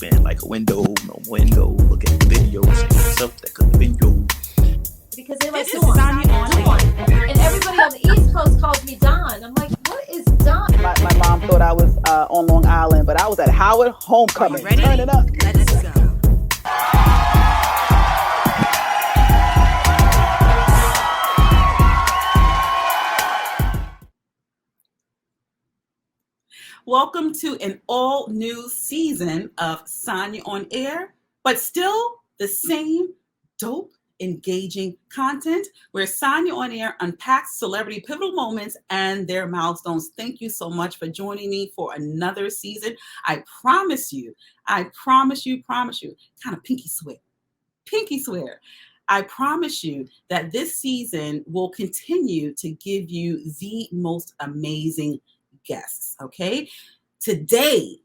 been like a window, no window, look at the videos, and yourself that could have been you. Because they're like, Sanya On-Air. And everybody on the East Coast calls me Don. I'm like, what is Don? My mom thought I was on Long Island, but I was at Howard Homecoming. Ready? Turn it up. Let's go. Welcome to an all-new season of Sanya On-Air, but still the same dope, engaging content where Sanya On-Air unpacks celebrity pivotal moments and their milestones. Thank you so much for joining me for another season. I promise you, kind of pinky swear. I promise you that this season will continue to give you the most amazing guests, okay? Today's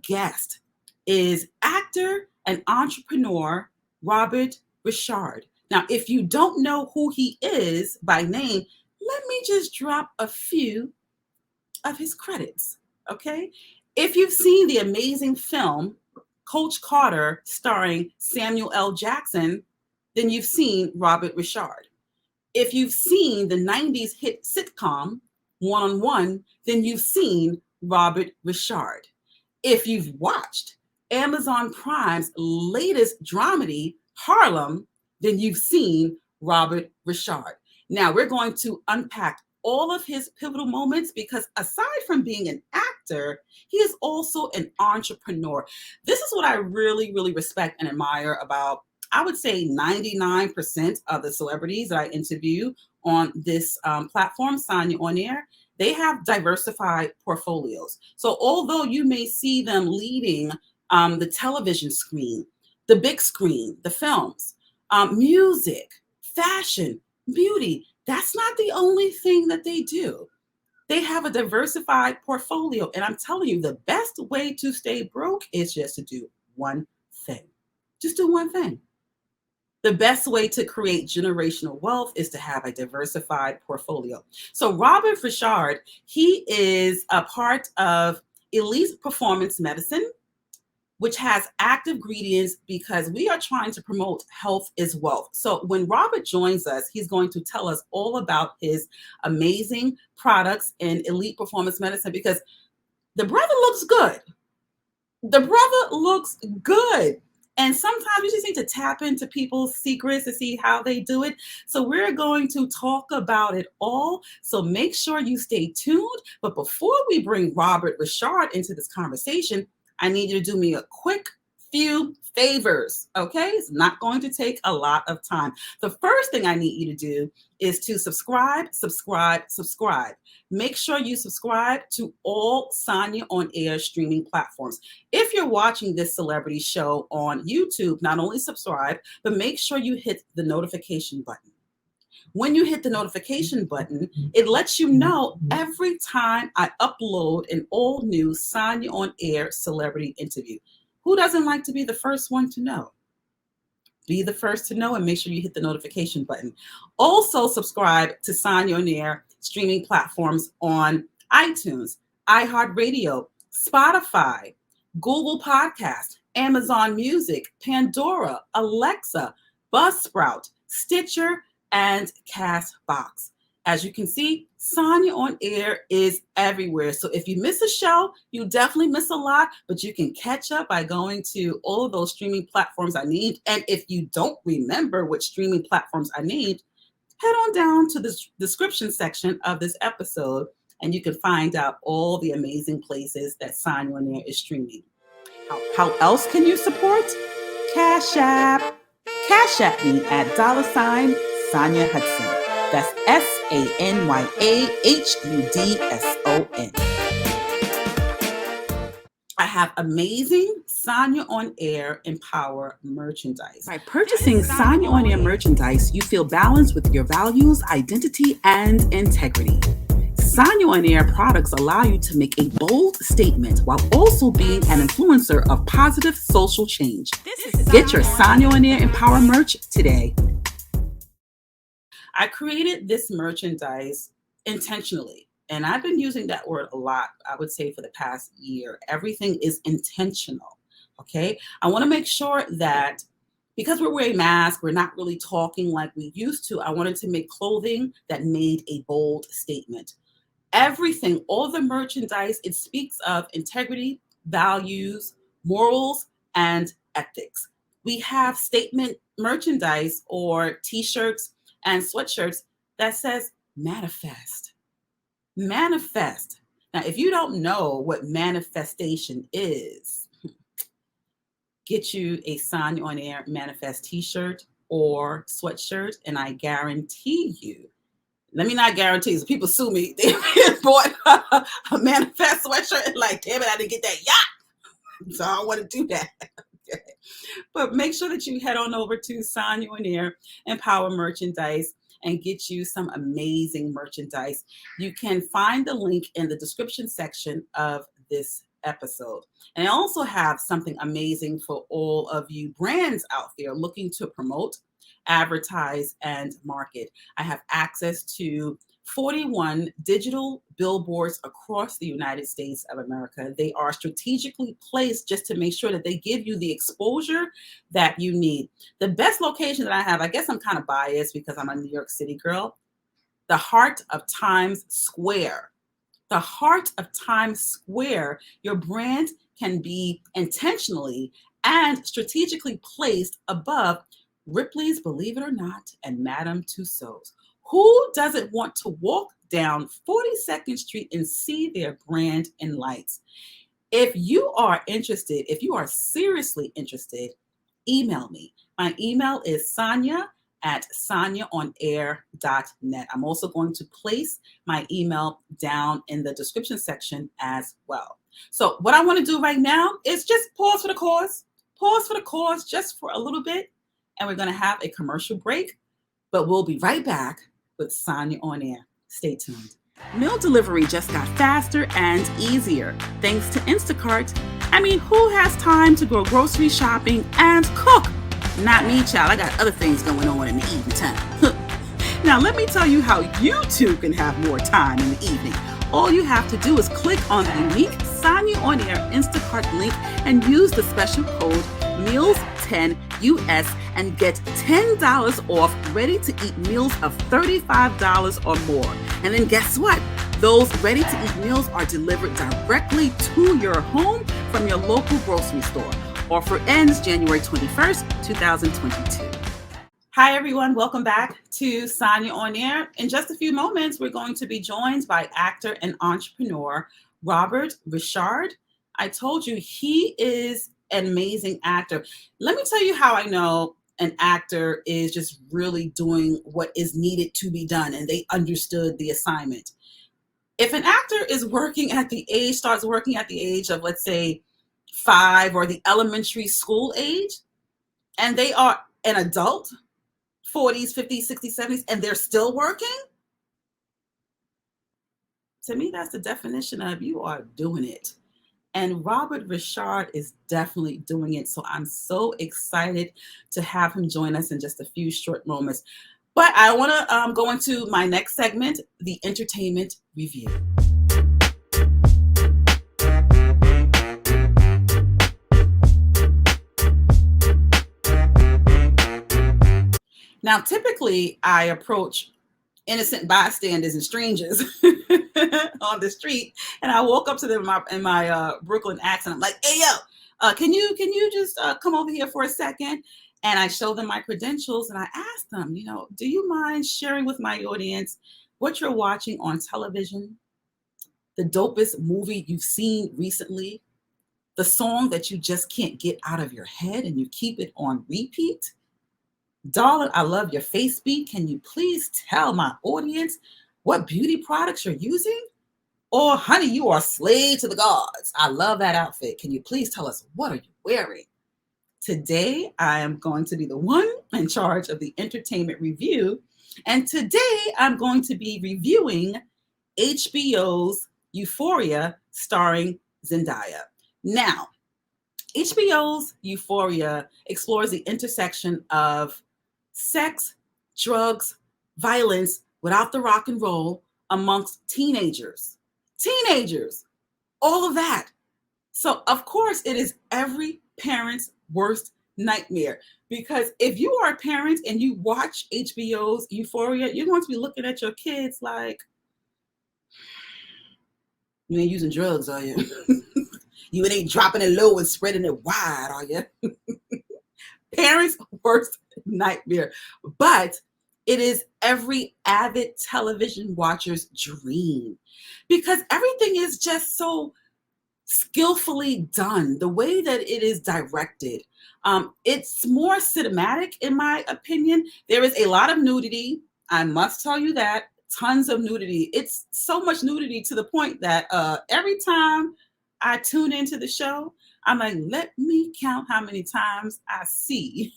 guest is actor and entrepreneur Robert Ri'chard. Now, if you don't know who he is by name, let me just drop a few of his credits, okay? If you've seen the amazing film Coach Carter starring Samuel L. Jackson, then you've seen Robert Ri'chard. If you've seen the 90s hit sitcom One-on-One, then you've seen Robert Ri'chard. If you've watched Amazon Prime's latest dramedy, Harlem, then you've seen Robert Ri'chard. Now, we're going to unpack all of his pivotal moments because aside from being an actor, he is also an entrepreneur. This is what I really, really respect and admire about, I would say, 99% of the celebrities that I interview on this platform, Sanya On-Air. They have diversified portfolios. So although you may see them leading the television screen, the big screen, the films, music, fashion, beauty, that's not the only thing that they do. They have a diversified portfolio. And I'm telling you, the best way to stay broke is just to do one thing. Just do one thing. The best way to create generational wealth is to have a diversified portfolio. So Robert Ri'chard, he is a part of Elite Performance Medicine, which has active ingredients because we are trying to promote health is wealth. So when Robert joins us, he's going to tell us all about his amazing products in Elite Performance Medicine because the brother looks good. And sometimes we just need to tap into people's secrets to see how they do it. So we're going to talk about it all. So make sure you stay tuned. But before we bring Robert Ri'chard into this conversation, I need you to do me a quick few favors, okay? It's not going to take a lot of time. The first thing I need you to do is to subscribe. Make sure you subscribe to all Sanya On-Air streaming platforms. If you're watching this celebrity show on YouTube, not only subscribe, but make sure you hit the notification button. When you hit the notification button, it lets you know every time I upload an all new Sanya On-Air celebrity interview. Who doesn't like to be the first one to know? Be the first to know and make sure you hit the notification button. Also subscribe to Sanya On-Air streaming platforms on iTunes, iHeartRadio, Spotify, Google Podcast, Amazon Music, Pandora, Alexa, Buzzsprout, Stitcher, and Castbox. As you can see, Sanya On-Air is everywhere. So if you miss a show, you definitely miss a lot, but you can catch up by going to all of those streaming platforms I named. And if you don't remember which streaming platforms I named, head on down to the description section of this episode, and you can find out all the amazing places that Sanya On-Air is streaming. How else can you support? Cash App me at $SanyaHudson. That's SanyaHudson. I have amazing Sanya On-Air Empower merchandise. By purchasing Sanya On-Air merchandise, you feel balanced with your values, identity, and integrity. Sanya On-Air products allow you to make a bold statement while also being an influencer of positive social change. Get your Sanya On-Air Empower merch today. I created this merchandise intentionally. and I've been using that word a lot, I would say for the past year, everything is intentional, okay? I wanna make sure that because we're wearing masks, we're not really talking like we used to. I wanted to make clothing that made a bold statement. Everything, all the merchandise, it speaks of integrity, values, morals, and ethics. We have statement merchandise or t-shirts and sweatshirts that says manifest. Manifest. Now, if you don't know what manifestation is, get you a Sanya On-Air manifest t-shirt or sweatshirt, and I guarantee you, let me not guarantee, so people sue me, they bought a manifest sweatshirt and like, damn it, I didn't get that yacht. So I don't want to do that. Okay. But make sure that you head on over to Sanya On-Air Empower Merchandise and get you some amazing merchandise. You can find the link in the description section of this episode. And I also have something amazing for all of you brands out there looking to promote, advertise, and market. I have access to 41 digital billboards across the United States of America. They are strategically placed just to make sure that they give you the exposure that you need. The best location that I have, I guess I'm kind of biased because I'm a New York City girl, the heart of Times Square. The heart of Times Square, your brand can be intentionally and strategically placed above Ripley's Believe It or Not and Madame Tussauds. Who doesn't want to walk down 42nd Street and see their brand in lights? If you are interested, if you are seriously interested, email me. My email is sanya@sanyaonair.net. I'm also going to place my email down in the description section as well. So what I want to do right now is just pause for the cause just for a little bit, and we're going to have a commercial break, but we'll be right back with Sanya On-Air. Stay tuned. Meal delivery just got faster and easier thanks to Instacart. I mean, who has time to go grocery shopping and cook? Not me, child. I got other things going on in the evening time. Now, let me tell you how you too can have more time in the evening. All you have to do is click on the unique Sanya On-Air Instacart link and use the special code MEALS10US and get $10 off ready-to-eat meals of $35 or more. And then guess what? Those ready-to-eat meals are delivered directly to your home from your local grocery store. Offer ends January 21st, 2022. Hi, everyone. Welcome back to Sanya On-Air. In just a few moments, we're going to be joined by actor and entrepreneur Ri'chard. I told you he is an amazing actor. Let me tell you how I know an actor is just really doing what is needed to be done and they understood the assignment. If an actor is starts working at the age of, let's say, 5 or the elementary school age, and they are an adult, 40s, 50s, 60s, 70s, and they're still working, to me, that's the definition of you are doing it. And Ri'chard is definitely doing it. So I'm so excited to have him join us in just a few short moments. But I want to go into my next segment, the entertainment review. Now, typically, I approach innocent bystanders and strangers on the street, and I walk up to them in my Brooklyn accent. I'm like, "Hey, yo, can you just come over here for a second?" And I show them my credentials, and I ask them, do you mind sharing with my audience what you're watching on television, the dopest movie you've seen recently, the song that you just can't get out of your head and you keep it on repeat? Darling, I love your face beat. Can you please tell my audience what beauty products you're using? Or, honey, you are slave to the gods. I love that outfit. Can you please tell us, what are you wearing? Today, I am going to be the one in charge of the entertainment review. And today, I'm going to be reviewing HBO's Euphoria starring Zendaya. Now, HBO's Euphoria explores the intersection of sex, drugs, violence without the rock and roll, amongst teenagers, all of that. So of course it is every parent's worst nightmare, because if you are a parent and you watch HBO's Euphoria, you're going to be looking at your kids like, you ain't using drugs, are you? You ain't dropping it low and spreading it wide, are you? Parents' worst nightmare. But it is every avid television watcher's dream, because everything is just so skillfully done. The way that it is directed, it's more cinematic, in my opinion. There is a lot of nudity. I must tell you that. Tons of nudity. It's so much nudity to the point that every time I tune into the show, I'm like, let me count how many times I see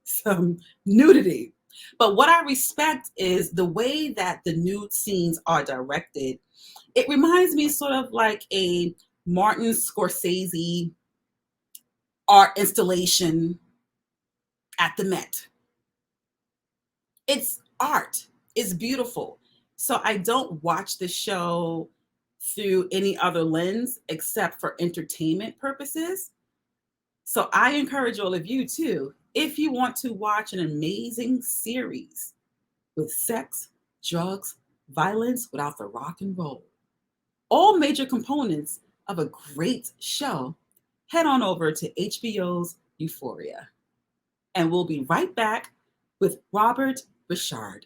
some nudity. But what I respect is the way that the nude scenes are directed. It reminds me sort of like a Martin Scorsese art installation at the Met. It's art. It's beautiful. So I don't watch the show through any other lens except for entertainment purposes. So I encourage all of you too, if you want to watch an amazing series with sex, drugs, violence without the rock and roll, all major components of a great show, head on over to HBO's Euphoria. And we'll be right back with Robert Ri'chard.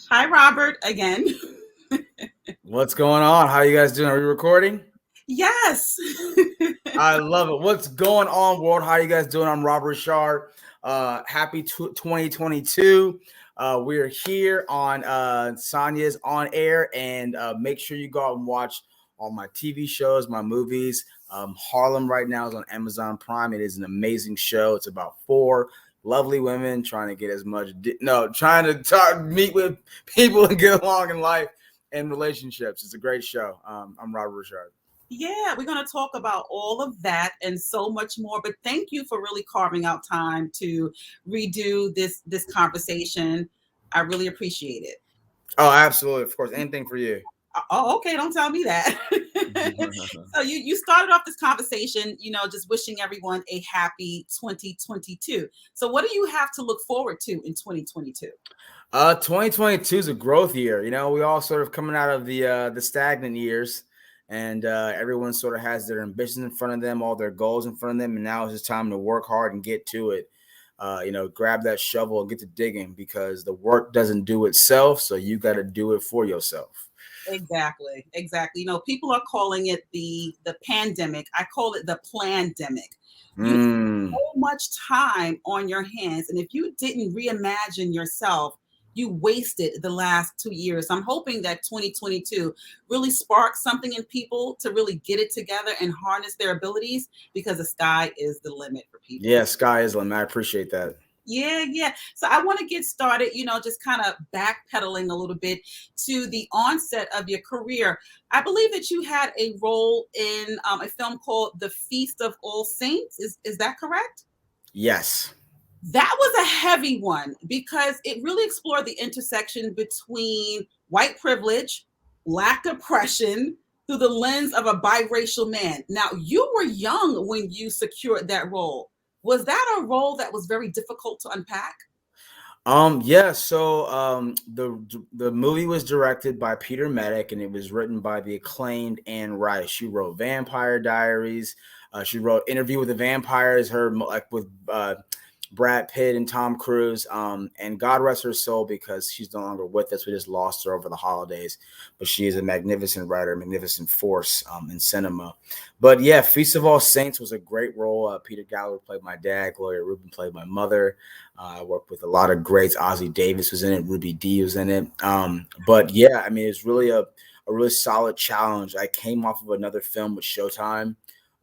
Hi, Robert, again. What's going on? How you guys doing? Are we recording? Yes. I love it. What's going on, world? How you guys doing? I'm Robert Ri'chard. Happy 2022. We're here on Sanya's On-Air, and make sure you go out and watch all my TV shows, my movies. Harlem right now is on Amazon Prime. It is an amazing show. It's about 4 lovely women trying to get as much, trying to meet with people and get along in life and relationships. It's a great show. I'm Robert Ri'chard. Yeah, we're going to talk about all of that and so much more. But thank you for really carving out time to redo this conversation. I really appreciate it. Oh, absolutely. Of course. Anything for you. Oh, okay. Don't tell me that. So you started off this conversation, just wishing everyone a happy 2022. So what do you have to look forward to in 2022? 2022 is a growth year. We all sort of coming out of the stagnant years, and everyone sort of has their ambitions in front of them, all their goals in front of them, and now it's just time to work hard and get to it. Grab that shovel and get to digging, because the work doesn't do itself, so you got to do it for yourself. Exactly. People are calling it the pandemic. I call it the plandemic. You have so much time on your hands, and if you didn't reimagine yourself, you wasted the last 2 years. I'm hoping that 2022 really sparks something in people to really get it together and harness their abilities, because the sky is the limit for people. Yeah, sky is the limit. I appreciate that. Yeah. So I want to get started, just kind of backpedaling a little bit to the onset of your career. I believe that you had a role in a film called The Feast of All Saints. Is that correct? Yes. That was a heavy one, because it really explored the intersection between white privilege, Black oppression, through the lens of a biracial man. Now, you were young when you secured that role. Was that a role that was very difficult to unpack? Yeah. So the movie was directed by Peter Medic, and it was written by the acclaimed Anne Rice. She wrote Vampire Diaries. She wrote Interview with the Vampires, with Brad Pitt and Tom Cruise. And God rest her soul, because she's no longer with us. We just lost her over the holidays. But she is a magnificent writer, magnificent force in cinema. But yeah, Feast of All Saints was a great role. Peter Gallagher played my dad. Gloria Rubin played my mother. I worked with a lot of greats. Ozzie Davis was in it. Ruby Dee was in it. But yeah, it's really a really solid challenge. I came off of another film with Showtime.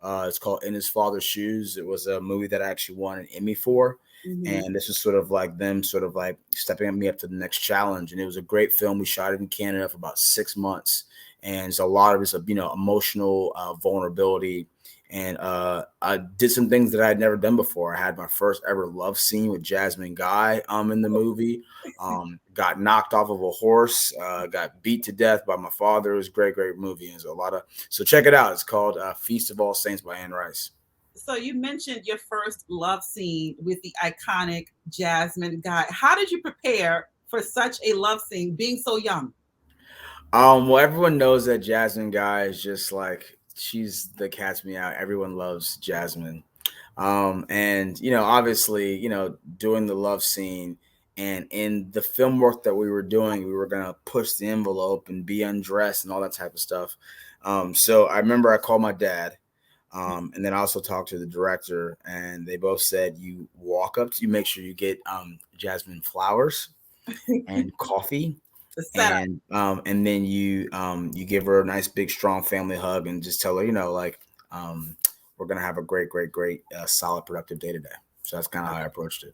It's called In His Father's Shoes. It was a movie that I actually won an Emmy for. Mm-hmm. And this is sort of like them stepping me up to the next challenge. And it was a great film. We shot it in Canada for about 6 months. And it's a lot of it's emotional vulnerability And I did some things that I had never done before. I had my first ever love scene with Jasmine Guy in the movie. Got knocked off of a horse, got beat to death by my father. It was a great, great movie. And so check it out. It's called Feast of All Saints by Anne Rice. So you mentioned your first love scene with the iconic Jasmine Guy. How did you prepare for such a love scene being so young? Well, everyone knows that Jasmine Guy is just like, she's the cat's me out. Everyone loves Jasmine. And obviously, doing the love scene and in the film work that we were doing, we were gonna push the envelope and be undressed and all that type of stuff. So I remember I called my dad. And then I also talked to the director, and they both said you make sure you get Jasmine flowers and coffee, and then you give her a nice big strong family hug and just tell her, we're gonna have a great solid productive day today. So that's kind of how I approached it.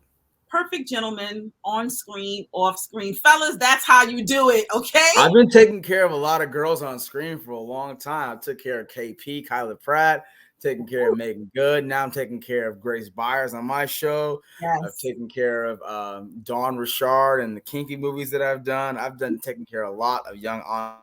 Perfect gentleman, on screen, off screen. Fellas, that's how you do it, okay? I've been taking care of a lot of girls on screen for a long time. I took care of KP, Kyla Pratt, taking care of Megan Good. Now I'm taking care of Grace Byers on my show. Yes. I've taken care of Dawn Ri'chard and the kinky movies that I've done. Taken care of a lot of young on.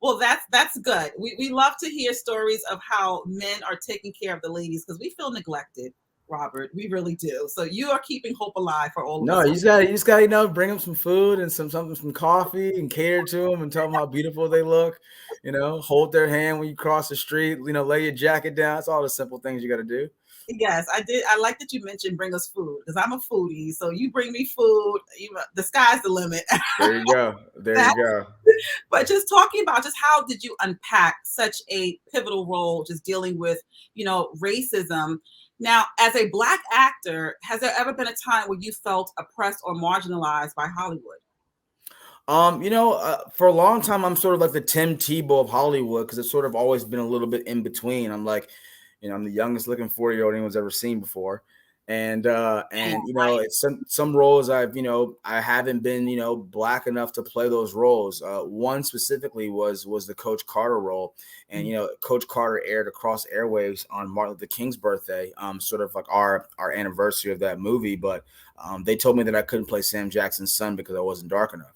Well, that's good. We love to hear stories of how men are taking care of the ladies because we feel neglected, Robert. We really do. So you are keeping hope alive for all of us. No, you just gotta bring them some food and some coffee and cater to them and tell them how beautiful they look. Hold their hand when you cross the street. Lay your jacket down. It's all the simple things you got to do. Yes, I did. I like that you mentioned bring us food because I'm a foodie. So you bring me food. The sky's the limit. There you go. You go. But just talking about just how did you unpack such a pivotal role, just dealing with, racism. Now, as a Black actor, has there ever been a time where you felt oppressed or marginalized by Hollywood? For a long time, I'm sort of like the Tim Tebow of Hollywood because it's sort of always been a little bit in between. I'm like, I'm the youngest looking 40-year-old anyone's ever seen before. And it's some roles I haven't been, Black enough to play those roles. One specifically was the Coach Carter role. And, Coach Carter aired across airwaves on Martin Luther King's birthday, sort of like our anniversary of that movie. But they told me that I couldn't play Sam Jackson's son because I wasn't dark enough.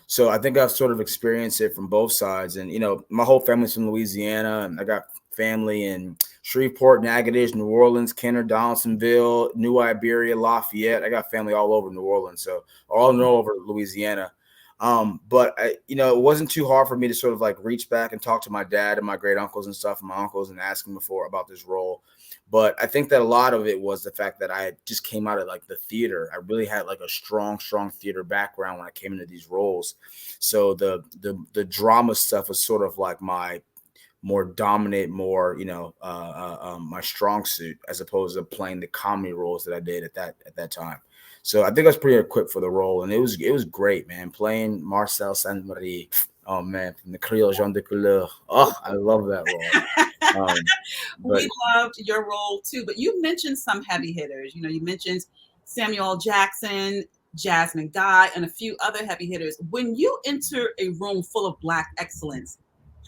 So I think I've sort of experienced it from both sides. And, my whole family's from Louisiana, and I got family in Shreveport, Natchitoches, New Orleans, Kenner, Donaldsonville, New Iberia, Lafayette. I got family all over New Orleans, so all over Louisiana. But it wasn't too hard for me to sort of like reach back and talk to my dad and my great uncles and stuff, and my uncles, and ask them before about this role. But I think that a lot of it was the fact that I just came out of like the theater. I really had like a strong my background when I came into these roles. So the drama stuff was sort of like my more dominant, my strong suit, as opposed to playing the comedy roles that I did at that time. So I think I was pretty equipped for the role, and it was great, man. Playing Marcel Saint-Marie, oh man, from the Creole Jean de Couleur. Oh, I love that role. We loved your role too, but you mentioned some heavy hitters. You mentioned Samuel Jackson, Jasmine Guy, and a few other heavy hitters. When you enter a room full of Black excellence,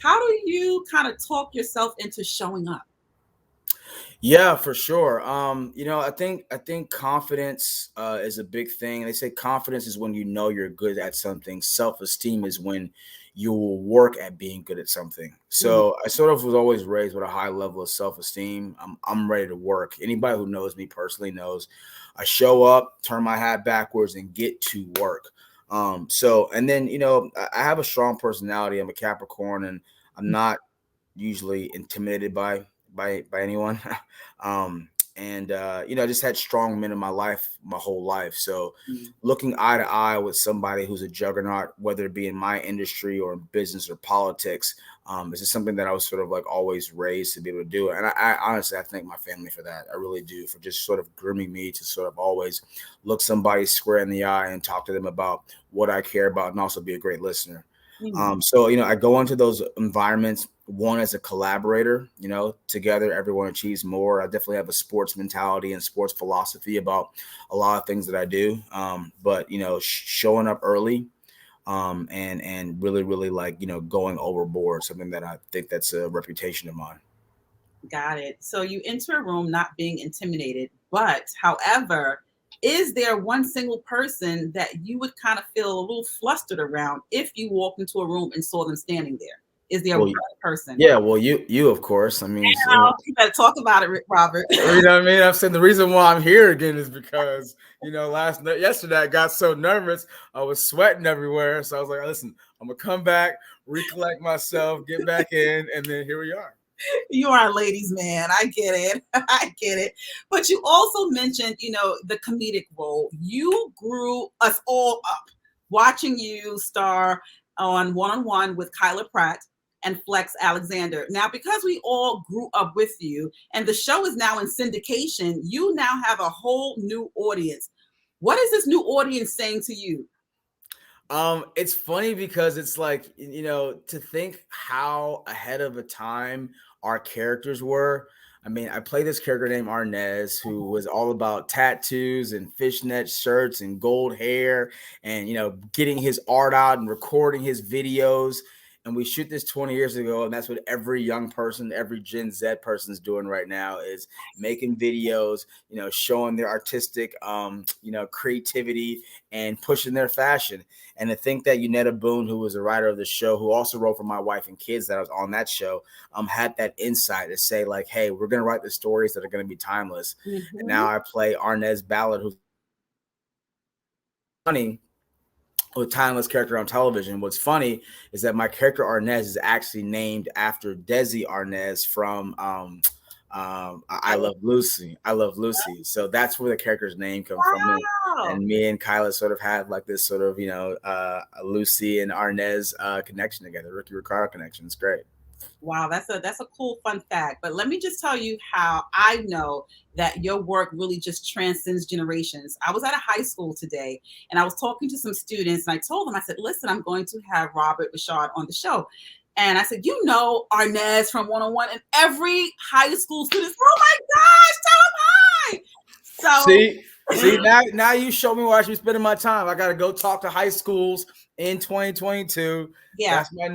how do you kind of talk yourself into showing up? Yeah, for sure. I think confidence is a big thing. They say confidence is when you're good at something. Self-esteem is when you will work at being good at something. So I sort of was always raised with a high level of self-esteem. I'm ready to work. Anybody who knows me personally knows I show up, turn my hat backwards, and get to work. And then I have a strong personality. I'm a Capricorn, and I'm not usually intimidated by anyone. I just had strong men in my life my whole life. So looking eye to eye with somebody who's a juggernaut, whether it be in my industry or in business or politics, is just something that I was sort of like always raised to be able to do. And I honestly, I thank my family for that. I really do, for just sort of grooming me to sort of always look somebody square in the eye and talk to them about what I care about, and also be a great listener. I go into those environments, one, as a collaborator, together everyone achieves more. I definitely have a sports mentality and sports philosophy about a lot of things that I do. But showing up early, and really, really like, going overboard, something that I think that's a reputation of mine. Got it. So you enter a room not being intimidated, but however, is there one single person that you would kind of feel a little flustered around if you walked into a room and saw them standing there? Is there Well, one person? yeah, well, you of course. I mean, You better talk about it, Robert. you know what I mean? I'm saying the reason why I'm here again is because, yesterday I got so nervous, I was sweating everywhere. So I was like, listen, I'm gonna come back, recollect myself, get back in, and then here we are. You are a ladies' man. I get it. I get it. But you also mentioned, the comedic role. You grew us all up watching you star on One with Kyla Pratt and Flex Alexander. Now, because we all grew up with you and the show is now in syndication, you now have a whole new audience. What is this new audience saying to you? It's funny because it's like, to think how ahead of a time our characters were. I mean, I played this character named Arnez, who was all about tattoos and fishnet shirts and gold hair and, getting his art out and recording his videos. And we shoot this 20 years ago, and that's what every young person, every Gen Z person is doing right now is making videos, showing their artistic, creativity and pushing their fashion. And to think that Unetta Boone, who was a writer of the show, who also wrote for My Wife and Kids that I was on that show, had that insight to say like, hey, we're going to write the stories that are going to be timeless. Mm-hmm. And now I play Arnez Ballard, who's funny, a timeless character on television. What's funny is that my character Arnez is actually named after Desi Arnaz from I Love Lucy. I Love Lucy. So that's where the character's name comes from. And me and Kyla sort of had like this sort of, Lucy and Arnez connection together, Ricky Ri'chard connection. It's great. Wow, that's a cool fun fact. But let me just tell you how I know that your work really just transcends generations. I was at a high school today and I was talking to some students and I told them, I said, listen, I'm going to have Ri'chard on the show. And I said, Arnez from 101, and every high school student, oh my gosh, tell them hi. So see, now you show me where I should be spending my time. I got to go talk to high schools in 2022. Yeah, that's my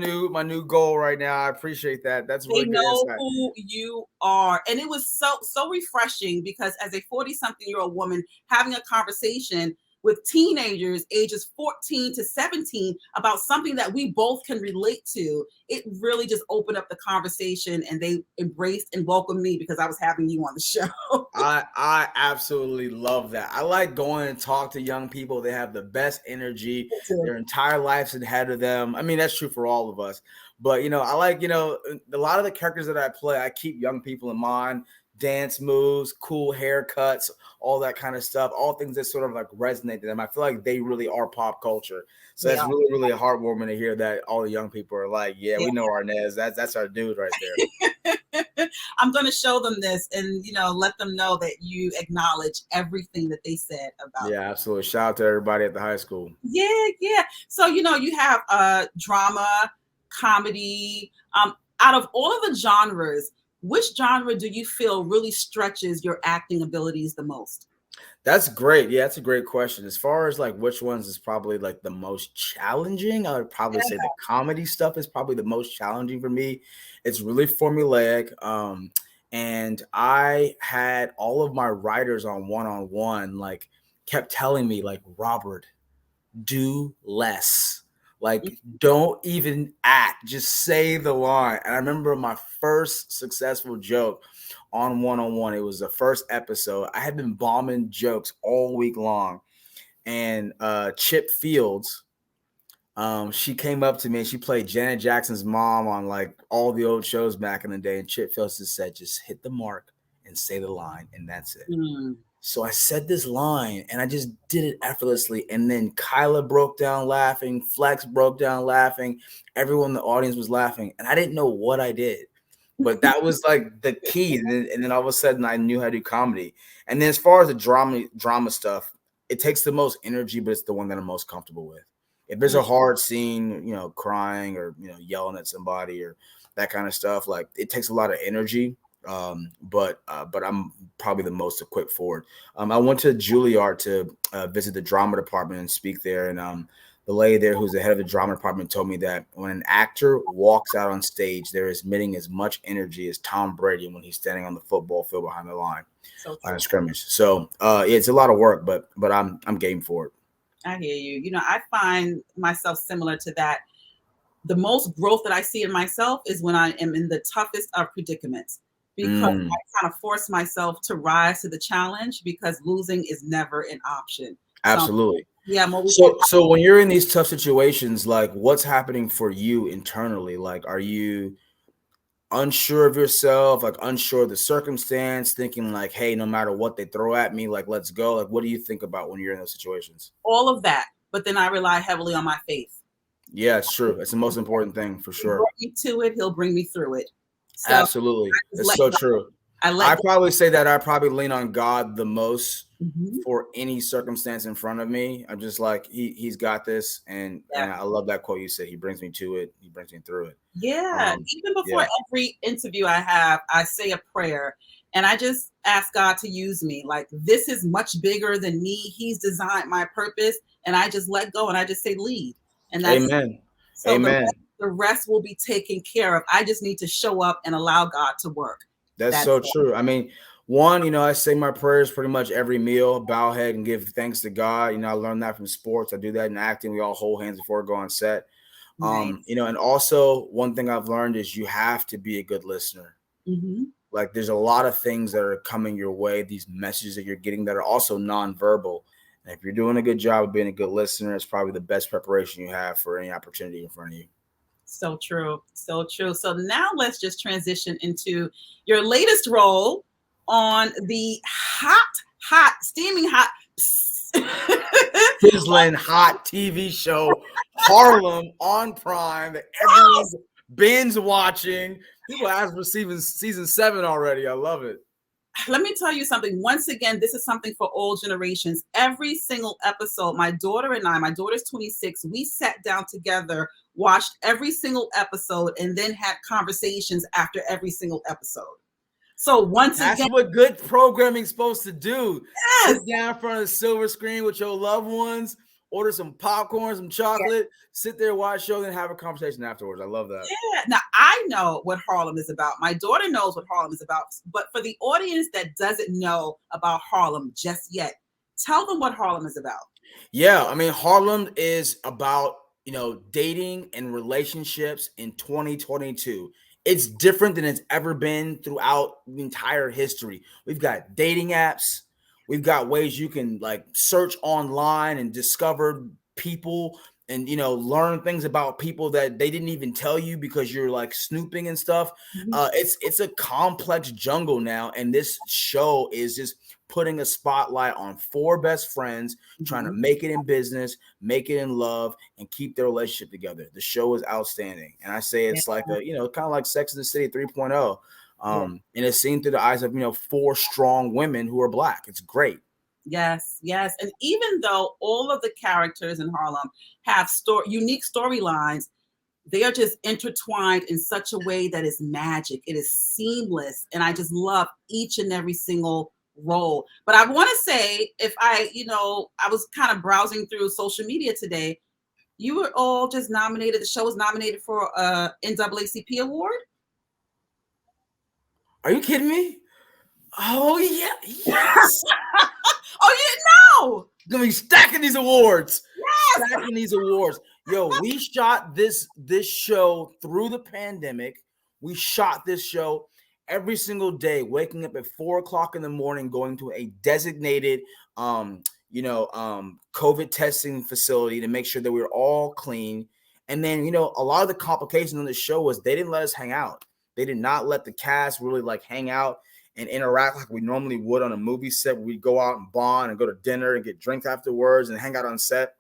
new goal right now. I appreciate that. That's really good insight. They know who you are, and it was so refreshing because as a 40-something-year-old woman having a conversation with teenagers ages 14 to 17 about something that we both can relate to, it really just opened up the conversation and they embraced and welcomed me because I was having you on the show. I absolutely love that. I like going and talk to young people. They have the best energy. Their entire life's ahead of them. I mean, that's true for all of us. But, I like, a lot of the characters that I play, I keep young people in mind. Dance moves, cool haircuts, all that kind of stuff, all things that sort of like resonate to them. I feel like they really are pop culture. So that's really, really heartwarming to hear that all the young people are like, yeah. We know Arnez. That's our dude right there. I'm going to show them this and, let them know that you acknowledge everything that they said about Yeah, absolutely. Shout out to everybody at the high school. Yeah. So, you have drama, comedy, out of all of the genres, which genre do you feel really stretches your acting abilities the most? That's great. Yeah, that's a great question. As far as like which ones is probably like the most challenging, I would probably say the comedy stuff is probably the most challenging for me. It's really formulaic. And I had all of my writers on one like kept telling me like, Robert, do less. Like, don't even act, just say the line. And I remember my first successful joke on One, it was the first episode. I had been bombing jokes all week long. And Chip Fields, she came up to me and she played Janet Jackson's mom on like all the old shows back in the day. And Chip Fields just said, just hit the mark and say the line. And that's it. So I said this line and I just did it effortlessly. And then Kyla broke down laughing. Flex broke down laughing. Everyone in the audience was laughing. And I didn't know what I did. But that was like the key. And then all of a sudden I knew how to do comedy. And then as far as the drama stuff, it takes the most energy, but it's the one that I'm most comfortable with. If there's a hard scene, crying or, yelling at somebody or that kind of stuff, like it takes a lot of energy. But I'm probably the most equipped for it. I went to Juilliard to visit the drama department and speak there. And the lady there who's the head of the drama department told me that when an actor walks out on stage, they're emitting as much energy as Tom Brady when he's standing on the football field behind the line on a scrimmage. So it's a lot of work, but I'm game for it. I hear you. You know, I find myself similar to that. The most growth that I see in myself is when I am in the toughest of predicaments, because I kind of force myself to rise to the challenge, because losing is never an option. Absolutely. Yeah. So when you're in these tough situations, like what's happening for you internally? Like, are you unsure of yourself, like unsure of the circumstance, thinking like, hey, no matter what they throw at me, like, let's go? Like, what do you think about when you're in those situations? All of that. But then I rely heavily on my faith. Yeah, it's true. It's the most important thing for sure. He'll bring me to it. He'll bring me through it. So absolutely. It's so true. I probably say that I probably lean on God the most for any circumstance in front of me. I'm just like, he's got this. And I love that quote you said. He brings me to it. He brings me through it. Yeah. Even before every interview I have, I say a prayer and I just ask God to use me. Like, this is much bigger than me. He's designed my purpose. And I just let go and I just say lead. And that's Amen. So Amen. The rest will be taken care of. I just need to show up and allow God to work. That's so true. I mean, one, you know, I say my prayers pretty much every meal, bow head and give thanks to God. You know, I learned that from sports. I do that in acting. We all hold hands before we go on set. Nice. You know, and also one thing I've learned is you have to be a good listener. Like, there's a lot of things that are coming your way, these messages that you're getting that are also nonverbal. And if you're doing a good job of being a good listener, it's probably the best preparation you have for any opportunity in front of you. So true. So true. So now let's just transition into your latest role on the steaming hot, sizzling hot TV show, Harlem on Prime, that everyone's binge watching. People ask for season 7 already. I love it. Let me tell you something. Once again, this is something for all generations. Every single episode, my daughter and I, my daughter's 26, we sat down together, watched every single episode, and then had conversations after every single episode. So that's what good programming is supposed to do. Yes. Sit down in front of the silver screen with your loved ones, order some popcorn, some chocolate, sit there, watch show, then have a conversation afterwards. I love that. Yeah. Now, I know what Harlem is about. My daughter knows what Harlem is about. But for the audience that doesn't know about Harlem just yet, tell them what Harlem is about. Yeah. I mean, Harlem is about, you know, dating and relationships in 2022. It's different than it's ever been throughout the entire history. We've got dating apps. We've got ways you can like search online and discover people and, you know, learn things about people that they didn't even tell you because you're like snooping and stuff. It's a complex jungle now. And this show is just putting a spotlight on 4 best friends trying to make it in business, make it in love, and keep their relationship together. The show is outstanding. And I say it's like a, you know, kind of like Sex and the City 3.0. And it's seen through the eyes of, you know, 4 strong women who are Black. It's great. Yes, yes. And even though all of the characters in Harlem have unique storylines, they are just intertwined in such a way that is magic. It is seamless. And I just love each and every single role. But I want to say, I was kind of browsing through social media today. You were all just nominated. The show was nominated for a NAACP award. Are you kidding me? Oh, yeah. Yes. Oh, you didn't know? Gonna be stacking these awards. Yes. Stacking these awards. Yo, we shot this show through the pandemic. We shot this show every single day, waking up at 4:00 in the morning, going to a designated COVID testing facility to make sure that we were all clean. And then, you know, a lot of the complications on the show was they didn't let us hang out. They did not let the cast really like hang out and interact like we normally would on a movie set. We'd go out and bond and go to dinner and get drinks afterwards and hang out on set.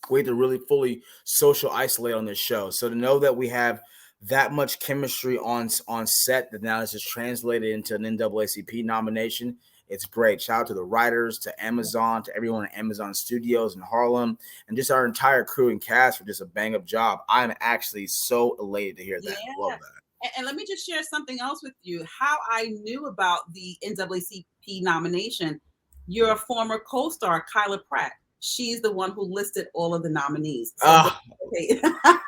We had to really fully social isolate on this show. So to know that we have that much chemistry on set that now is just translated into an NAACP nomination, it's great. Shout out to the writers, to Amazon, to everyone at Amazon Studios in Harlem, and just our entire crew and cast for just a bang-up job. I'm actually so elated to hear that. Yeah. Love that. And let me just share something else with you. How I knew about the NAACP nomination. You're a former co-star, Kyla Pratt. she's the one who listed all of the nominees. So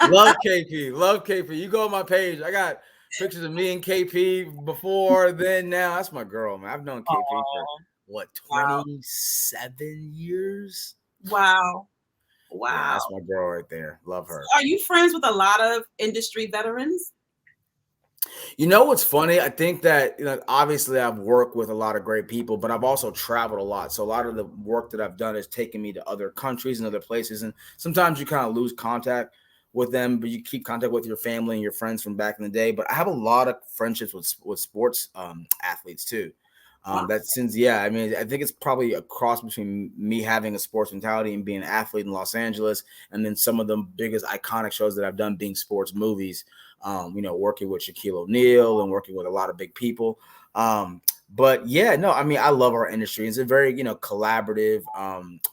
Love KP. Love KP. You go on my page. I got pictures of me and KP before, then, now. That's my girl, man. I've known KP for what, 27 years? Wow. Yeah, that's my girl right there. Love her. Are you friends with a lot of industry veterans? You know what's funny? I think that, obviously I've worked with a lot of great people, but I've also traveled a lot. So a lot of the work that I've done has taken me to other countries and other places. And sometimes you kind of lose contact with them, but you keep contact with your family and your friends from back in the day. But I have a lot of friendships with sports athletes too. That since, I mean, I think it's probably a cross between me having a sports mentality and being an athlete in Los Angeles, and then some of the biggest iconic shows that I've done being sports movies. Working with Shaquille O'Neal and working with a lot of big people. But yeah, no, I mean, I love our industry. It's a very, collaborative,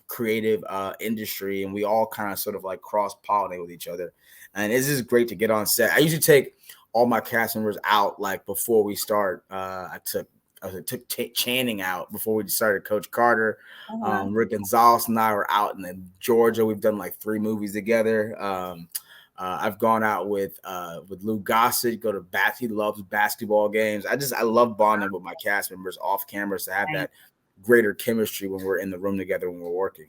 creative industry, and we all kind of sort of like cross-pollinate with each other. And it's just great to get on set. I usually take all my cast members out like before we start. I took Channing out before we started Coach Carter. Rick Gonzalez and I were out in Georgia. We've done like 3 movies together. I've gone out with Lou Gossett, he loves basketball games. I love bonding with my cast members off cameras to have that greater chemistry when we're in the room together when we're working.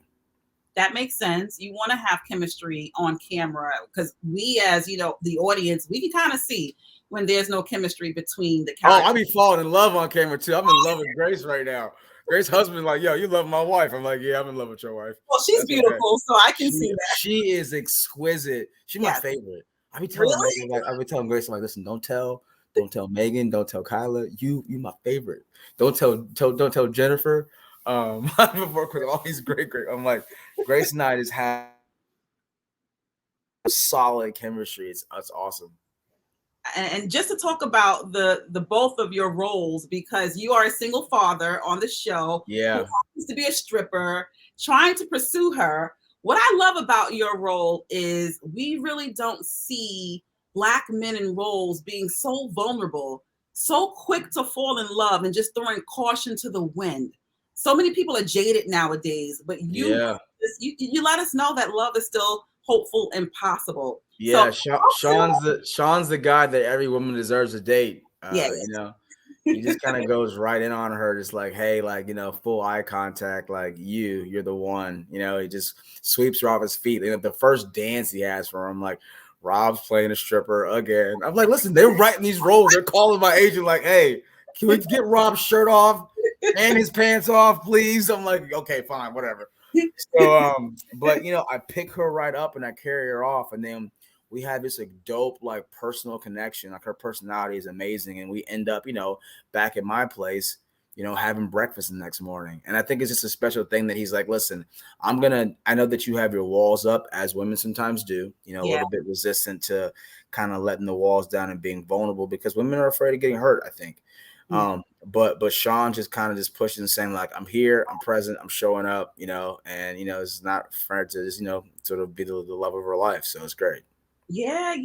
That makes sense. You want to have chemistry on camera because we, as the audience, we can kind of see when there's no chemistry between the characters. Oh, I be falling in love on camera too. I'm in love with Grace right now. Grace's husband like, yo, you love my wife. I'm like, yeah, I'm in love with your wife. Well, she's beautiful, so I can see that. She is exquisite. She's my favorite. I be telling Grace, I'm like, listen, don't tell Megan, don't tell Kyla. You my favorite. Don't tell Jennifer. I've worked with all these great. I'm like, Grace and I just have solid chemistry. It's awesome. And just to talk about the both of your roles, because you are a single father on the show, who happens to be a stripper, trying to pursue her. What I love about your role is we really don't see Black men in roles being so vulnerable, so quick to fall in love, and just throwing caution to the wind. So many people are jaded nowadays, but you let us know that love is still hopeful and possible. Yeah, so, Sean's the guy that every woman deserves to date. He just kind of goes right in on her, just like, hey, like, full eye contact, like you're the one. He just sweeps her off his feet. And the first dance he has for him, like, Rob's playing a stripper again. I'm like, listen, they're writing these roles. They're calling my agent like, hey, can we get Rob's shirt off and his pants off, please? I'm like, okay, fine, whatever. So, but I pick her right up and I carry her off, and then we have this like dope, like personal connection. Like her personality is amazing. And we end up, back at my place, having breakfast the next morning. And I think it's just a special thing that he's like, listen, I know that you have your walls up, as women sometimes do, a little bit resistant to kind of letting the walls down and being vulnerable because women are afraid of getting hurt, I think. But Sean just kind of just pushing and saying like, I'm here, I'm present, I'm showing up, and, it's not afraid to just, sort of be the love of her life. So it's great. Yeah.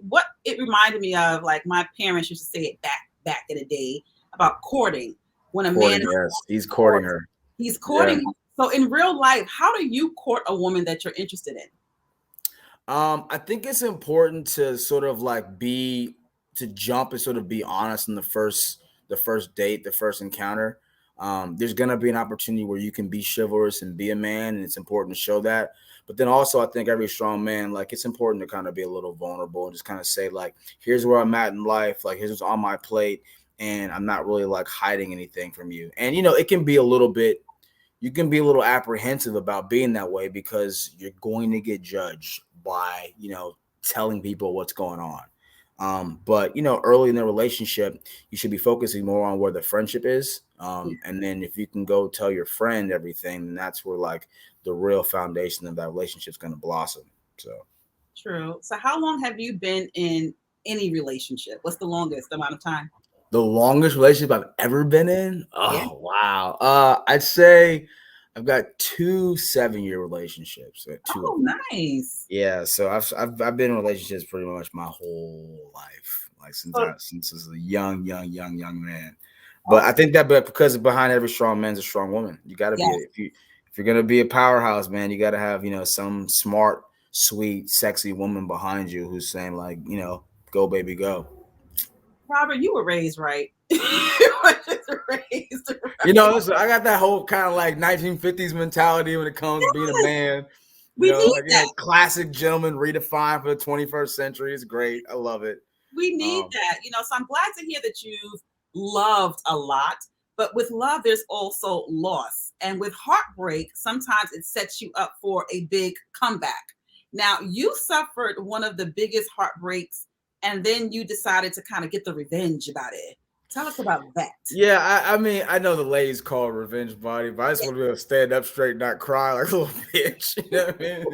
What it reminded me of, like my parents used to say it back in the day about courting. When a man, he's courting her. He's courting. Yeah. So in real life, how do you court a woman that you're interested in? I think it's important to sort of like jump and sort of be honest in the first date, the first encounter. There's gonna be an opportunity where you can be chivalrous and be a man, and it's important to show that. But then also, I think every strong man, like, it's important to kind of be a little vulnerable and just kind of say, like, here's where I'm at in life. Like, here's what's on my plate. And I'm not really like hiding anything from you. And, it can be you can be a little apprehensive about being that way because you're going to get judged by, telling people what's going on. But, early in the relationship, you should be focusing more on where the friendship is. And then if you can go tell your friend everything, then that's where like the real foundation of that relationship is going to blossom. So true. So how long have you been in any relationship? What's the longest amount of time? The longest relationship I've ever been in? Oh, wow. I'd say I've got 2 7-year relationships. Nice. Yeah. So I've been in relationships pretty much my whole life, like since I was a young man. But I think that because behind every strong man's a strong woman. You got to be, if you're gonna be a powerhouse, man, you got to have, you know, some smart, sweet, sexy woman behind you who's saying like, you know, go baby, go. Robert, you were raised right. You were just raised right. You know, listen, I got that whole kind of like 1950s mentality when it comes to being a man. You We know, need like, you that. know, classic gentleman redefined for the 21st century. It's great. I love it. We need that, you know. So I'm glad to hear that you've loved a lot, but with love, there's also loss. And with heartbreak, sometimes it sets you up for a big comeback. Now, you suffered one of the biggest heartbreaks, and then you decided to kind of get the revenge about it. Tell us about that. Yeah, I mean, I know the ladies call it revenge body, but I just want to be able to stand up straight, not cry like a little bitch. You know what I mean?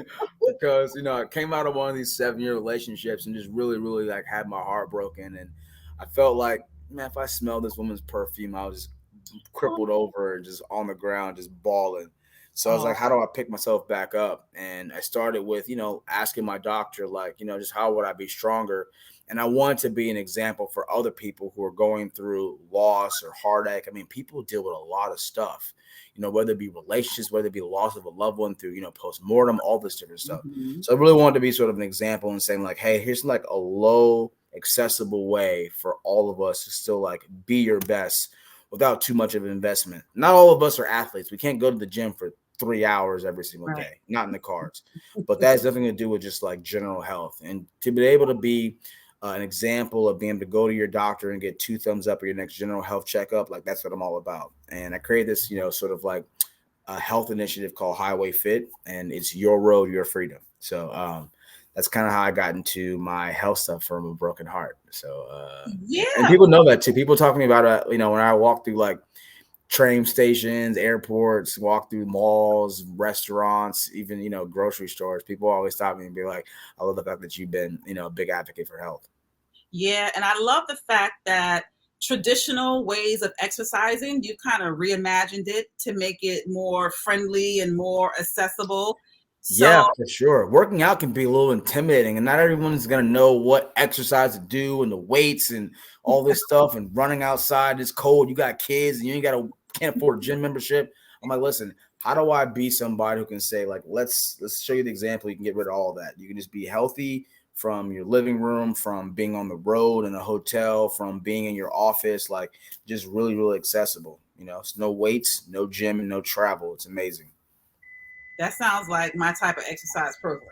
Because, you know, I came out of one of these 7-year relationships and just really, really like had my heart broken. And I felt like, man, if I smelled this woman's perfume, I was just crippled over and just on the ground, just bawling. So I was like, how do I pick myself back up? And I started with, you know, asking my doctor, like, you know, just how would I be stronger? And I wanted to be an example for other people who are going through loss or heartache. I mean, people deal with a lot of stuff, you know, whether it be relationships, whether it be the loss of a loved one through, you know, postmortem, all this different stuff. Mhm. So I really wanted to be sort of an example and saying like, hey, here's like a low, accessible way for all of us to still like be your best without too much of an investment. Not all of us are athletes. We can't go to the gym for 3 hours every single Right. day, not in the cards. But that has nothing to do with just like general health. And to be able to be an example of being able to go to your doctor and get 2 thumbs up at your next general health checkup, like that's what I'm all about. And I created this, you know, sort of like a health initiative called Highway Fit, and it's your road, your freedom. So that's kind of how I got into my health stuff from a broken heart. So and people know that too. People talk to me about it, you know, when I walk through like train stations, airports, walk through malls, restaurants, even, you know, grocery stores. People always stop me and be like, I love the fact that you've been, you know, a big advocate for health. Yeah, and I love the fact that traditional ways of exercising, you kind of reimagined it to make it more friendly and more accessible. Yeah, So for sure. Working out can be a little intimidating, and not everyone's going to know what exercise to do and the weights and all this stuff. And running outside is cold. You got kids, and you ain't can't afford a gym membership. I'm like, listen, how do I be somebody who can say like, let's show you the example. You can get rid of all that. You can just be healthy from your living room, from being on the road in a hotel, from being in your office, like just really, really accessible. You know, it's no weights, no gym, and no travel. It's amazing. that sounds like my type of exercise program.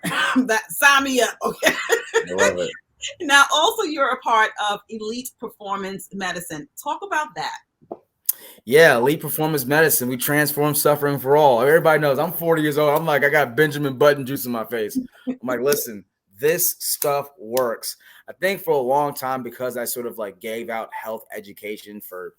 That sign me up, okay? I love it. Now, also, you're a part of Elite Performance Medicine. Talk about that. Yeah, Elite Performance Medicine. We transform suffering for all. Everybody knows I'm 40 years old. I'm like, I got Benjamin Button juice in my face. I'm like, listen, this stuff works. I think for a long time, because I sort of like gave out health education for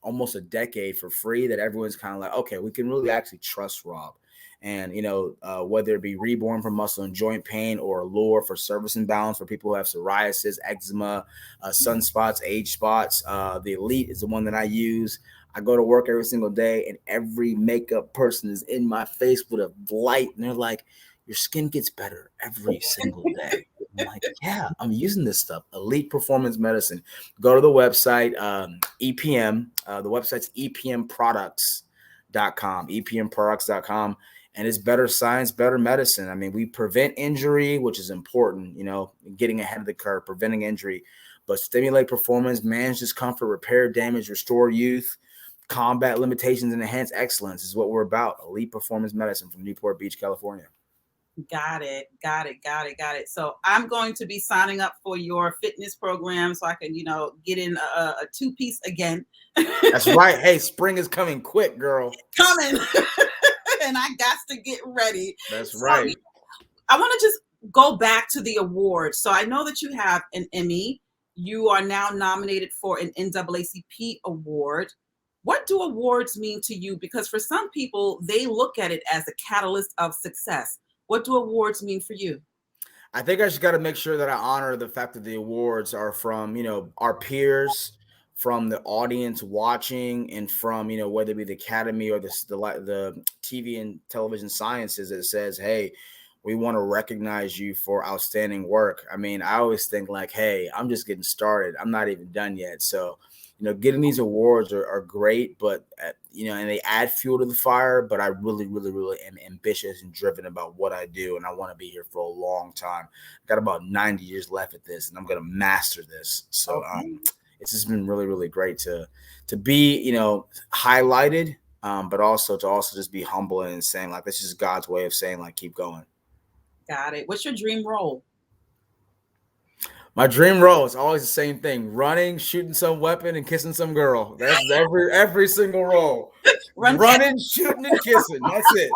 almost a decade for free, that everyone's kind of like, okay, we can really actually trust Rob. And, you know, whether it be Reborn for muscle and joint pain or Allure for service imbalance for people who have psoriasis, eczema, sunspots, age spots, the Elite is the one that I use. I go to work every single day and every makeup person is in my face with a light. And they're like, your skin gets better every single day. I'm like, yeah, I'm using this stuff. Elite Performance Medicine. Go to the website, EPM. The website's EPMproducts.com, EPMproducts.com. And it's better science, better medicine. I mean, we prevent injury, which is important, you know, getting ahead of the curve, preventing injury, but stimulate performance, manage discomfort, repair damage, restore youth, combat limitations, and enhance excellence is what we're about. Elite Performance Medicine from Newport Beach, California. Got it. So I'm going to be signing up for your fitness program so I can, you know, get in a 2-piece again. That's right. Hey, spring is coming quick, girl. Coming. And I got to get ready. That's right. I want to just go back to the awards. So I know that you have an Emmy. You are now nominated for an NAACP award. What do awards mean to you? Because for some people, they look at it as a catalyst of success. What do awards mean for you? I think I just got to make sure that I honor the fact that the awards are from, you know, our peers, from the audience watching, and from, you know, whether it be the Academy or the TV and television sciences that says, hey, we want to recognize you for outstanding work. I mean, I always think like, hey, I'm just getting started. I'm not even done yet. So, getting these awards are great, but and they add fuel to the fire. But I really, really, really am ambitious and driven about what I do, and I want to be here for a long time. I've got about 90 years left at this, and I'm going to master this. So it's just been really, really great to be, highlighted, but also to just be humble and saying like this is God's way of saying like keep going. Got it. What's your dream role? My dream role is always the same thing: running, shooting some weapon, and kissing some girl. That's every single role. Running, shooting, and kissing. That's it.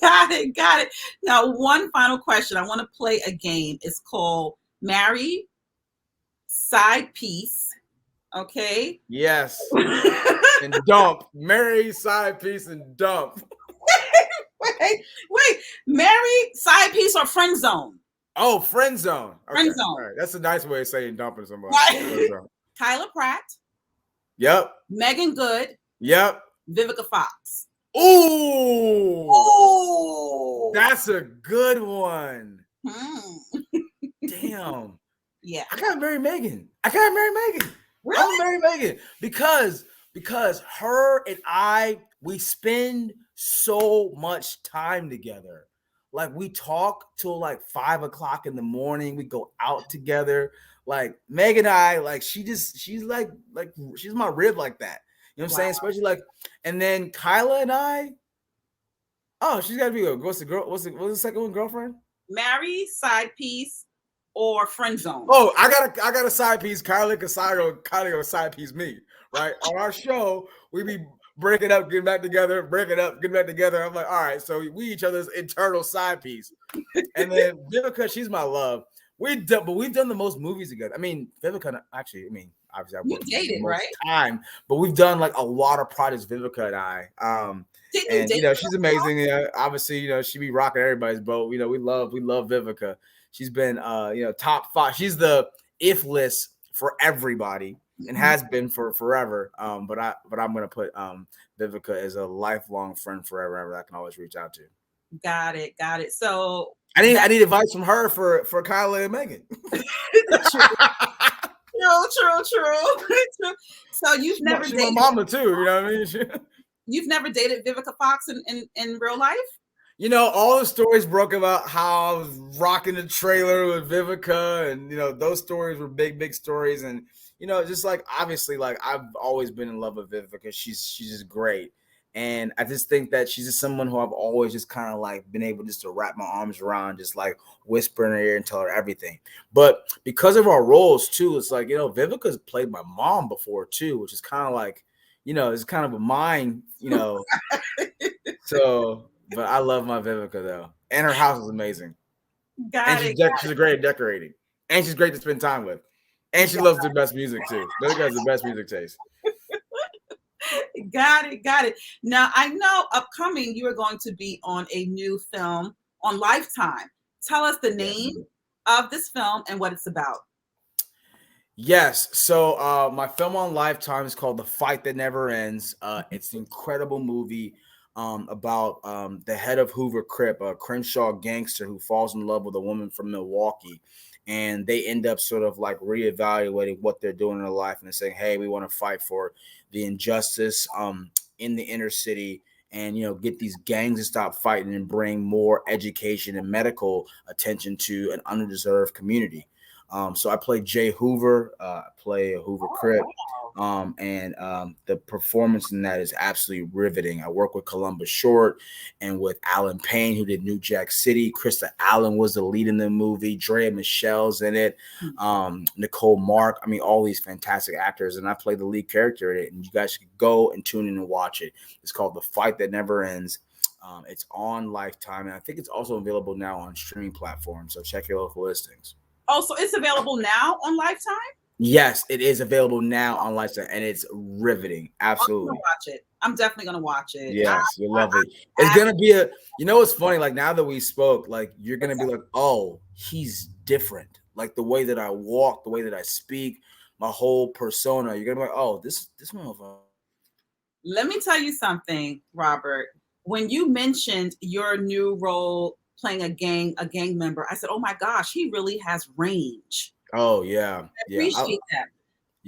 Got it. Now, one final question. I want to play a game. It's called Marry, Side Piece. Okay. Yes. And dump. Marry, side piece, and dump. Wait. Marry, side piece, or friend zone? Oh, friend zone. Okay. Friend zone. All right. That's a nice way of saying dumping somebody. Right. Kyla Pratt. Yep. Megan Good. Yep. Vivica Fox. Ooh. That's a good one. Damn. Yeah. I gotta marry Megan. Really? I'm gonna marry Megan because her and we spend so much time together. Like we talk till like 5 o'clock in the morning. We go out together. Like Megan and I, like she's like she's my rib like that. You know what I'm saying? Especially like, and then Kyla and I. Oh, she's gotta be what's the second one? Girlfriend? Marry, side piece, or friend zone. Oh, I got a side piece. Kyla can side piece me. Right on our show, we be breaking up, getting back together, breaking up, getting back together. I'm like, all right, so we each other's internal side piece. And then Vivica, she's my love. We've done the most movies together. I mean, Vivica, actually, obviously, you dated, right? Time, but we've done like a lot of projects, Vivica and I. And she's amazing. Obviously, she be rocking everybody's boat. We love Vivica. She's been, top 5. She's the if list for everybody. And has been for forever. But I'm gonna put Vivica as a lifelong friend forever. Ever I can always reach out to. Got it. So I need advice from her for Kyla and Megan. True. So you've never dated my mama too. You know what I mean? You've never dated Vivica Fox in real life? All the stories broke about how I was rocking the trailer with Vivica, and those stories were big stories. And just like obviously, like I've always been in love with Vivica. She's just great, and I just think that she's just someone who I've always just kind of like been able just to wrap my arms around, just like whisper in her ear and tell her everything. But because of our roles too, it's like Vivica's played my mom before too, which is kind of like it's kind of a mind, So, but I love my Vivica though, and her house is amazing. She's great at decorating, and she's great to spend time with. And she loves the best music too. Vivica has the best music taste. Got it. Now I know upcoming you are going to be on a new film on Lifetime. Tell us the name of this film and what it's about. Yes. So my film on Lifetime is called The Fight That Never Ends. It's an incredible movie about the head of Hoover Crip, a Crenshaw gangster who falls in love with a woman from Milwaukee. And they end up sort of like reevaluating what they're doing in their life and saying, hey, we want to fight for the injustice in the inner city and, get these gangs to stop fighting and bring more education and medical attention to an underdeserved community. So I play Jay Hoover, play a Hoover Crip. And the performance in that is absolutely riveting. I work with Columbus Short and with Alan Payne, who did New Jack City. Krista Allen was the lead in the movie. Drea Michelle's in it. Nicole Mark. All these fantastic actors. And I play the lead character in it. And you guys should go and tune in and watch it. It's called The Fight That Never Ends. It's on Lifetime. And I think it's also available now on streaming platforms. So check your local listings. Oh, so it's available now on Lifetime? Yes, it is available now on Lifetime, and it's riveting. Absolutely. I'm gonna watch it. I'm definitely gonna watch it. Yes, you'll love it. It's gonna be what's funny? Like now that we spoke, like you're gonna be like, oh, he's different. Like the way that I walk, the way that I speak, my whole persona. You're gonna be like, oh, this motherfucker. Let me tell you something, Robert. When you mentioned your new role playing a gang member, I said, oh my gosh, he really has range. Oh yeah. I appreciate that.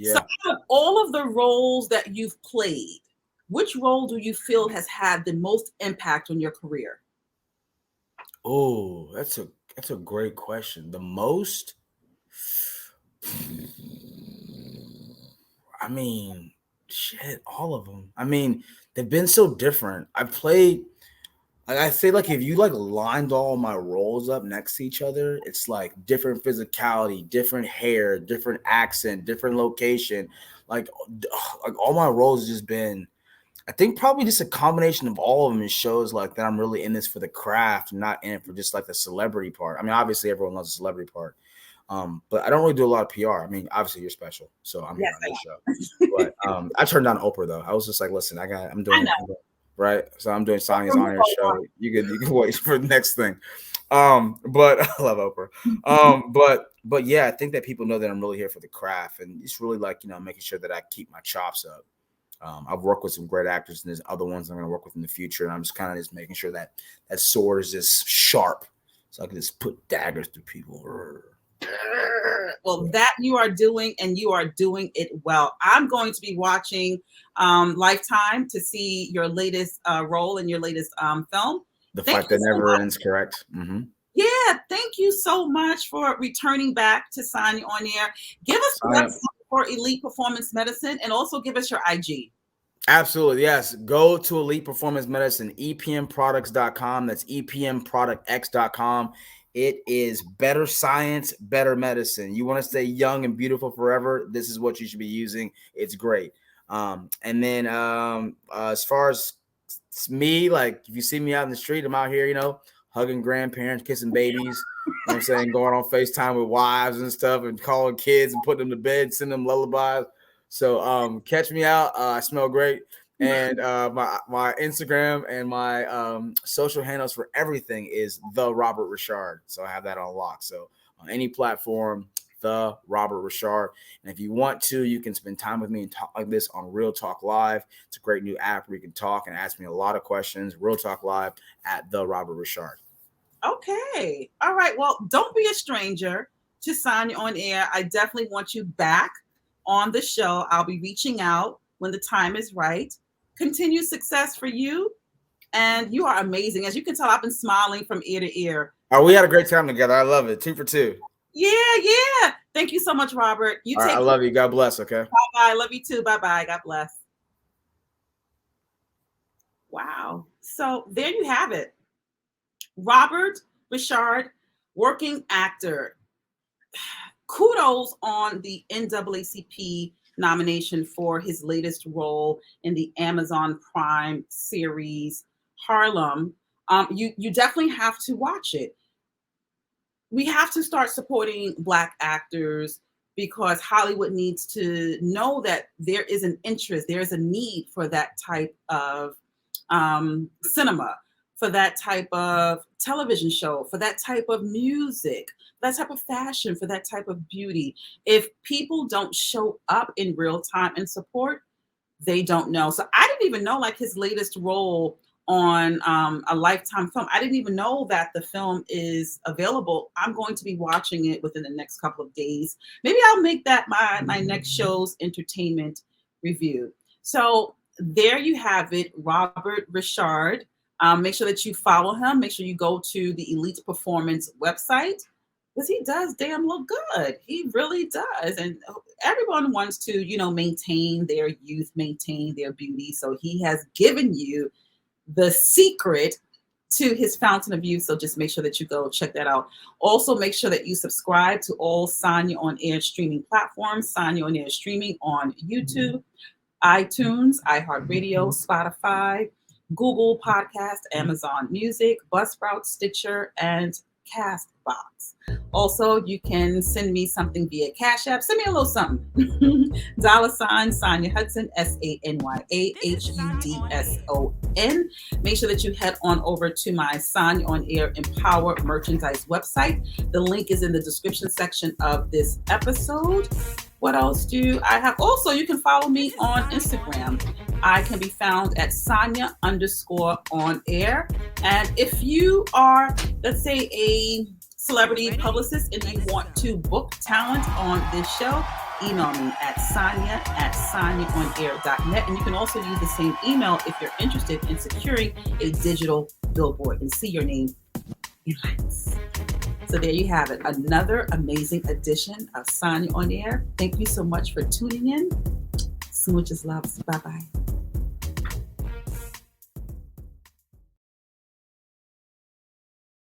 Yeah. So out of all of the roles that you've played, which role do you feel has had the most impact on your career? Oh, that's a great question. The most, I mean, shit, all of them. I mean, they've been so different. I've played, like I say, like if you like lined all my roles up next to each other, it's like different physicality, different hair, different accent, different location. Like all my roles has just been, I think probably just a combination of all of them. It shows like that I'm really in this for the craft, not in it for just like the celebrity part. I mean, obviously everyone loves the celebrity part. But I don't really do a lot of PR. I mean, obviously you're special, so I'm here on this show. But I turned down Oprah though. I was just like, listen, I'm doing right. So I'm doing Sanya's On-Air show. You can wait for the next thing. But I love Oprah. But yeah, I think that people know that I'm really here for the craft, and it's really like, you know, making sure that I keep my chops up. I've worked with some great actors, and there's other ones I'm going to work with in the future, and I'm just kind of just making sure that that sword is just sharp, so I can just put daggers through people. Well, that you are doing, and you are doing it well. I'm going to be watching Lifetime to see your latest role in your latest film. The Fight That Never Ends, correct? Mm-hmm. Yeah, thank you so much for returning back to Sanya On-Air. Give us the website for Elite Performance Medicine, and also give us your IG. Absolutely, yes. Go to Elite Performance Medicine, epmproducts.com. That's epmproductx.com. It is better science, better medicine. You want to stay young and beautiful forever, this is what you should be using. It's great. And then as far as me, like if you see me out in the street, I'm out here, you know, hugging grandparents, kissing babies, you know what I'm saying, going on FaceTime with wives and stuff, and calling kids and putting them to bed, sending them lullabies. So catch me out. I smell great. And my Instagram and my social handles for everything is the Robert Ri'chard. So I have that on lock. So on any platform, the Robert Ri'chard. And if you want to, you can spend time with me and talk like this on Real Talk Live. It's a great new app where you can talk and ask me a lot of questions. Real Talk Live at the Robert Ri'chard. Okay. All right. Well, don't be a stranger to Sanya On-Air. I definitely want you back on the show. I'll be reaching out when the time is right. Continued success for you. And you are amazing. As you can tell, I've been smiling from ear to ear. Oh, we had a great time together. I love it. 2 for 2. Yeah. Thank you so much, Robert. You take I love you. God bless. Okay. Bye-bye. Love you too. Bye-bye. God bless. Wow. So there you have it. Robert Ri'chard, working actor. Kudos on the NAACP nomination for his latest role in the Amazon Prime series Harlem. You definitely have to watch it. We have to start supporting Black actors because Hollywood needs to know that there is an interest, there is a need for that type of cinema, for that type of television show, for that type of music, that type of fashion, for that type of beauty. If people don't show up in real time and support, they don't know. So I didn't even know, like, his latest role on a Lifetime film. I didn't even know that the film is available. I'm going to be watching it within the next couple of days. Maybe I'll make that my next show's entertainment review. So there you have it, Robert Ri'chard. Make sure that you follow him. Make sure you go to the Elite Performance website, because he does damn look good. He really does. And everyone wants to, you know, maintain their youth, maintain their beauty. So he has given you the secret to his fountain of youth. So just make sure that you go check that out. Also, make sure that you subscribe to all Sanya On-Air streaming platforms. Sanya On-Air streaming on YouTube, iTunes, iHeartRadio, Spotify, Google Podcast, Amazon Music, Buzzsprout, Stitcher, and Castbox. Also, you can send me something via Cash App. Send me a little something. $ SanyaHudson, SanyaHudson. Make sure that you head on over to my Sanya On-Air Empower merchandise website. The link is in the description section of this episode. What else do I have? Also, you can follow me on Instagram. I can be found at Sanya_On-Air. And if you are, let's say, a celebrity publicist and you want to book talent on this show, email me at Sanya@SanyaOn-Air.net. And you can also use the same email if you're interested in securing a digital billboard and see your name in lights. So there you have it. Another amazing edition of Sanya On Air. Thank you so much for tuning in. Smooches, loves. Bye-bye.